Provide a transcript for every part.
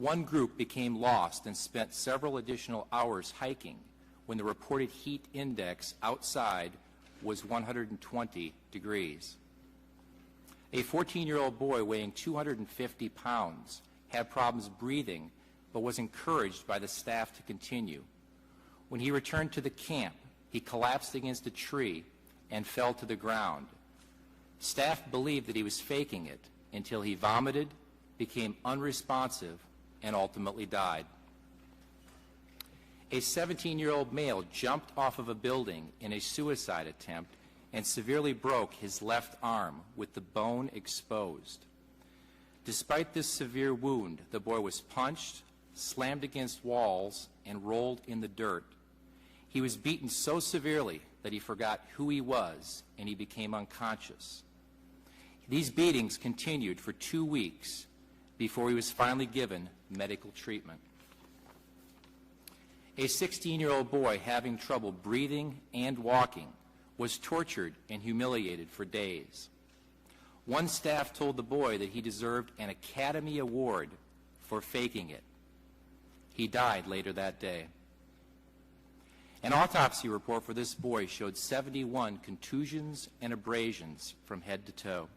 One group became lost and spent several additional hours hiking when the reported heat index outside was 120 degrees. A 14-year-old boy weighing 250 pounds had problems breathing but was encouraged by the staff to continue. When he returned to the camp, he collapsed against a tree and fell to the ground. Staff believed that he was faking it until he vomited, became unresponsive, and ultimately died. A 17-year-old male jumped off of a building in a suicide attempt and severely broke his left arm with the bone exposed. Despite this severe wound, the boy was punched, slammed against walls, and rolled in the dirt. He was beaten so severely that he forgot who he was and he became unconscious. These beatings continued for 2 weeks before he was finally given medical treatment. A 16-year-old boy having trouble breathing and walking was tortured and humiliated for days. One staff told the boy that he deserved an Academy Award for faking it. He died later that day. An autopsy report for this boy showed 71 contusions and abrasions from head to toe.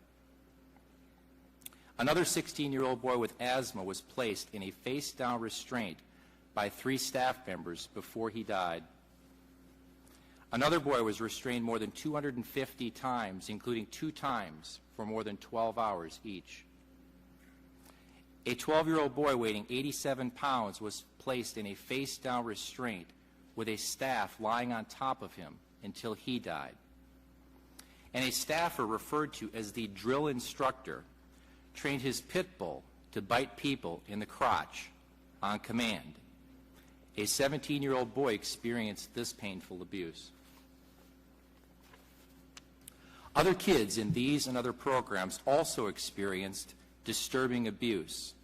Another 16-year-old boy with asthma was placed in a face-down restraint by 3 staff members before he died. Another boy was restrained more than 250 times, including 2 times for more than 12 hours each. A 12-year-old boy weighing 87 pounds was placed in a face-down restraint with a staff lying on top of him until he died. And a staffer referred to as the drill instructor trained his pit bull to bite people in the crotch on command. A 17-year-old boy experienced this painful abuse. Other kids in these and other programs also experienced disturbing abuse.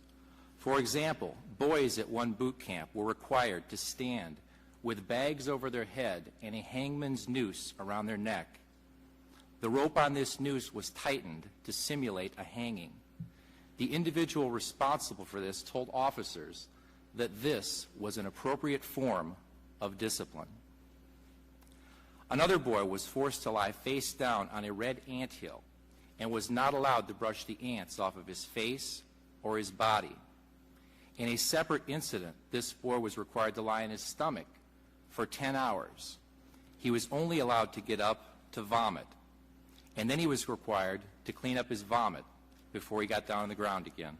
For example, boys at one boot camp were required to stand with bags over their head and a hangman's noose around their neck. The rope on this noose was tightened to simulate a hanging. The individual responsible for this told officers that this was an appropriate form of discipline. Another boy was forced to lie face down on a red anthill and was not allowed to brush the ants off of his face or his body. In a separate incident, this boy was required to lie on his stomach for 10 hours. He was only allowed to get up to vomit, and then he was required to clean up his vomit before he got down on the ground again.